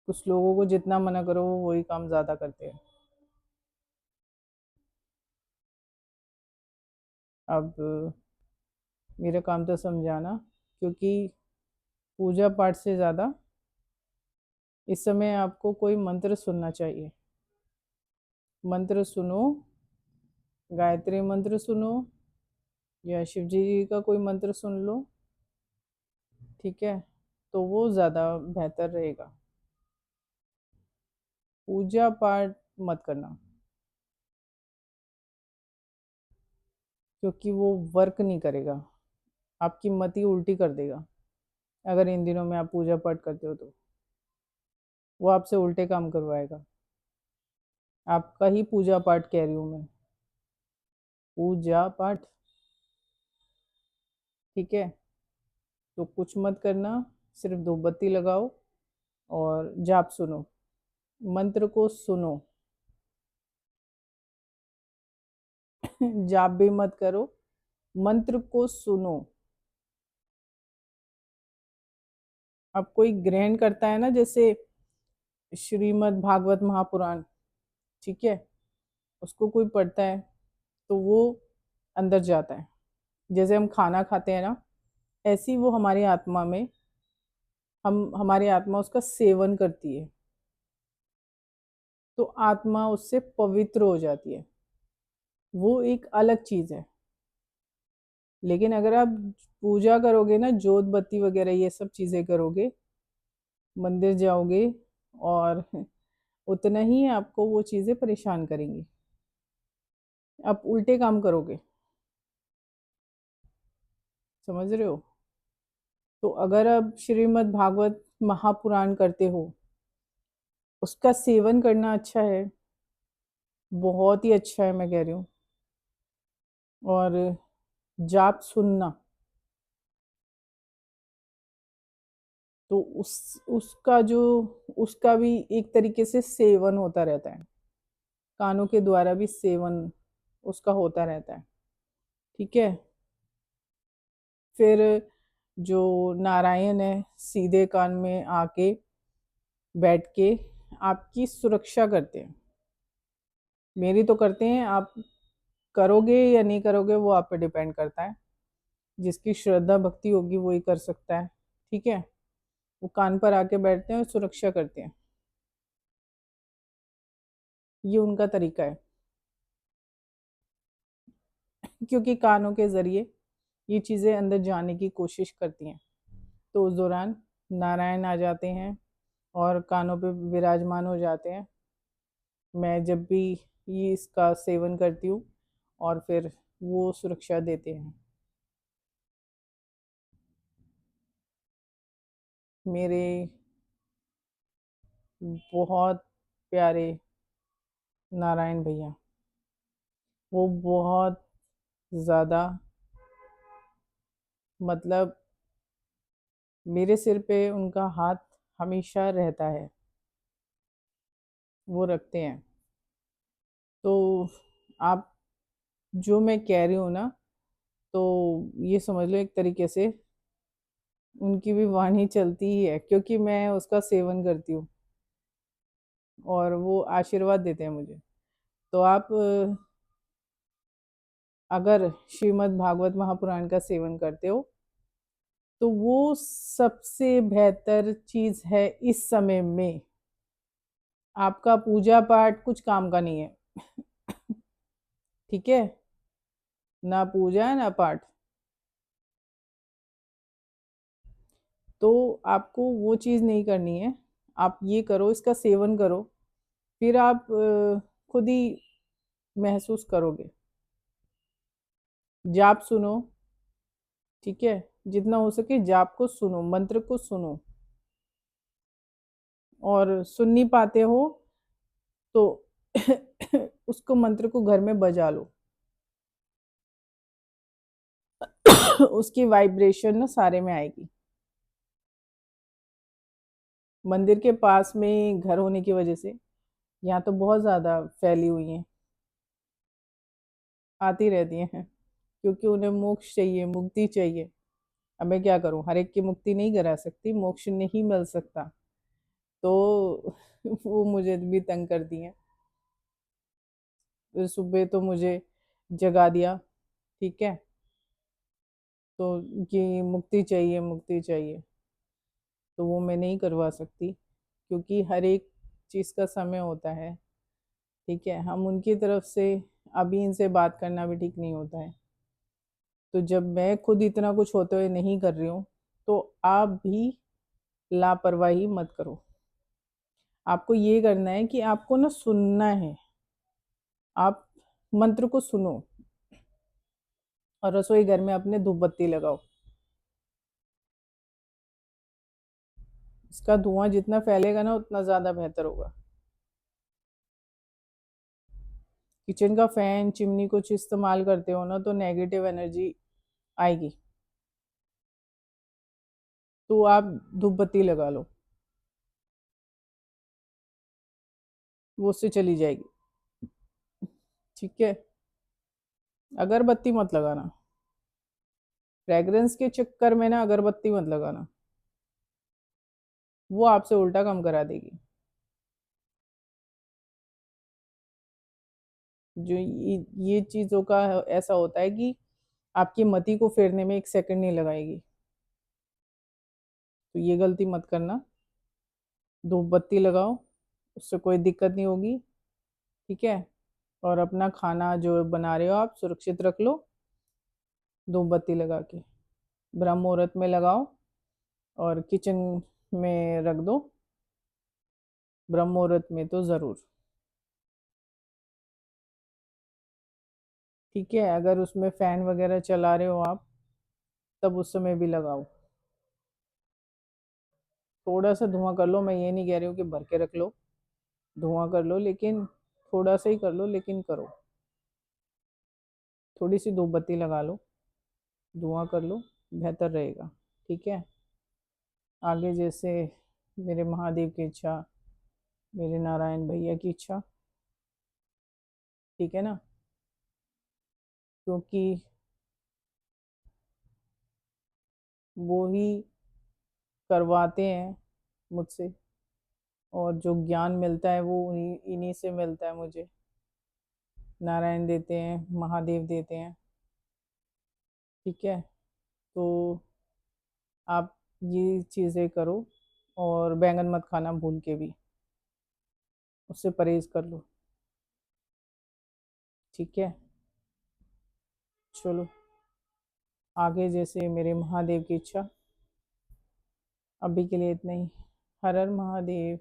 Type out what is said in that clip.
कुछ लोगों को जितना मना करो वो वही काम ज़्यादा करते हैं। अब मेरा काम तो समझाना, क्योंकि पूजा पाठ से ज़्यादा इस समय आपको कोई मंत्र सुनना चाहिए। मंत्र सुनो, गायत्री मंत्र सुनो, या शिव जी का कोई मंत्र सुन लो, ठीक है, तो वो ज़्यादा बेहतर रहेगा। पूजा पाठ मत करना, क्योंकि वो वर्क नहीं करेगा, आपकी मति उल्टी कर देगा। अगर इन दिनों में आप पूजा पाठ करते हो तो वो आपसे उल्टे काम करवाएगा। आपका ही पूजा पाठ कह रही हूँ मैं, पूजा पाठ, ठीक है। तो कुछ मत करना, सिर्फ दो बत्ती लगाओ और जाप सुनो, मंत्र को सुनो। जाप भी मत करो, मंत्र को सुनो। अब कोई ग्रहण करता है ना, जैसे श्रीमद् भागवत महापुराण, ठीक है, उसको कोई पढ़ता है तो वो अंदर जाता है। जैसे हम खाना खाते हैं ना, ऐसी वो हमारी आत्मा में, हम हमारी आत्मा उसका सेवन करती है, तो आत्मा उससे पवित्र हो जाती है। वो एक अलग चीज है। लेकिन अगर आप पूजा करोगे ना, जोत बत्ती वगैरह ये सब चीजें करोगे, मंदिर जाओगे, और उतना ही आपको वो चीजें परेशान करेंगी, आप उल्टे काम करोगे। समझ रहे हो? तो अगर आप श्रीमद् भागवत महापुराण करते हो, उसका सेवन करना अच्छा है, बहुत ही अच्छा है, मैं कह रही हूँ। और जाप सुनना, तो उसका जो, उसका भी एक तरीके से सेवन होता रहता है, कानों के द्वारा भी सेवन उसका होता रहता है, ठीक है। फिर जो नारायण है, सीधे कान में आके बैठ के आपकी सुरक्षा करते हैं। मेरी तो करते हैं, आप करोगे या नहीं करोगे वो आप पे डिपेंड करता है। जिसकी श्रद्धा भक्ति होगी वो ही कर सकता है, ठीक है। वो कान पर आके बैठते हैं और सुरक्षा करते हैं, ये उनका तरीका है। क्योंकि कानों के जरिए ये चीज़ें अंदर जाने की कोशिश करती हैं, तो उस दौरान नारायण आ जाते हैं और कानों पे विराजमान हो जाते हैं। मैं जब भी ये इसका सेवन करती हूँ, और फिर वो सुरक्षा देते हैं। मेरे बहुत प्यारे नारायण भैया, वो बहुत ज़्यादा, मतलब मेरे सिर पे उनका हाथ हमेशा रहता है, वो रखते हैं। तो आप, जो मैं कह रही हूँ ना, तो ये समझ लो एक तरीके से उनकी भी वाणी चलती ही है, क्योंकि मैं उसका सेवन करती हूँ और वो आशीर्वाद देते हैं मुझे। तो आप अगर श्रीमद् भागवत महापुराण का सेवन करते हो, तो वो सबसे बेहतर चीज है इस समय में। आपका पूजा पाठ कुछ काम का नहीं है, ठीक है, ना पूजा ना पाठ। तो आपको वो चीज नहीं करनी है, आप ये करो, इसका सेवन करो, फिर आप खुद ही महसूस करोगे। जाप सुनो, ठीक है, जितना हो सके जाप को सुनो, मंत्र को सुनो। और सुन नहीं पाते हो तो उसको, मंत्र को घर में बजा लो। उसकी वाइब्रेशन ना सारे में आएगी। मंदिर के पास में घर होने की वजह से यहाँ तो बहुत ज्यादा फैली हुई हैं, आती रहती हैं, क्योंकि उन्हें मोक्ष चाहिए, मुक्ति चाहिए। अब मैं क्या करूं, हर एक की मुक्ति नहीं करा सकती, मोक्ष नहीं मिल सकता। तो वो मुझे भी तंग करती हैं। फिर सुबह तो मुझे जगा दिया, ठीक है, तो कि मुक्ति चाहिए, मुक्ति चाहिए, तो वो मैं नहीं करवा सकती, क्योंकि हर एक चीज़ का समय होता है, ठीक है। हम उनकी तरफ से अभी इनसे बात करना भी ठीक नहीं होता है। तो जब मैं खुद इतना कुछ होते हुए नहीं कर रही हूँ, तो आप भी लापरवाही मत करो। आपको ये करना है कि आपको ना सुनना है। आप मंत्र को सुनो और रसोई घर में अपने धूप बत्ती लगाओ। इसका धुआं जितना फैलेगा ना उतना ज़्यादा बेहतर होगा। किचन का फैन, चिमनी कुछ इस्तेमाल करते हो ना तो नेगेटिव एनर्जी आएगी, तो आप धूप बत्ती लगा लो, वो उससे चली जाएगी, ठीक है। अगरबत्ती मत लगाना, फ्रेग्रेंस के चक्कर में ना अगरबत्ती मत लगाना, वो आपसे उल्टा काम करा देगी। जो ये चीज़ों का ऐसा होता है कि आपकी मति को फेरने में 1 सेकंड नहीं लगाएगी, तो ये गलती मत करना। धूप बत्ती लगाओ, उससे कोई दिक्कत नहीं होगी, ठीक है। और अपना खाना जो बना रहे हो आप सुरक्षित रख लो, धूप बत्ती लगा के ब्रह्म मुहूर्त में लगाओ और किचन में रख दो, ब्रह्म मुहूर्त में तो ज़रूर, ठीक है। अगर उसमें फ़ैन वगैरह चला रहे हो आप, तब उस समय भी लगाओ। थोड़ा सा धुआं कर लो, मैं ये नहीं कह रही हूँ कि भर के रख लो, धुआं कर लो, लेकिन थोड़ा सा ही कर लो, लेकिन करो। थोड़ी सी धूप बत्ती लगा लो, धुआं कर लो, बेहतर रहेगा, ठीक है। आगे जैसे मेरे महादेव की इच्छा, मेरे नारायण भैया की इच्छा, ठीक है ना, क्योंकि वो ही करवाते हैं मुझसे, और जो ज्ञान मिलता है वो इन्हीं से मिलता है मुझे। नारायण देते हैं, महादेव देते हैं, ठीक है। तो आप ये चीज़ें करो, और बैंगन मत खाना भूल के भी, उससे परहेज कर लो, ठीक है। चलो, आगे जैसे मेरे महादेव की इच्छा। अभी के लिए इतना ही। हर हर महादेव।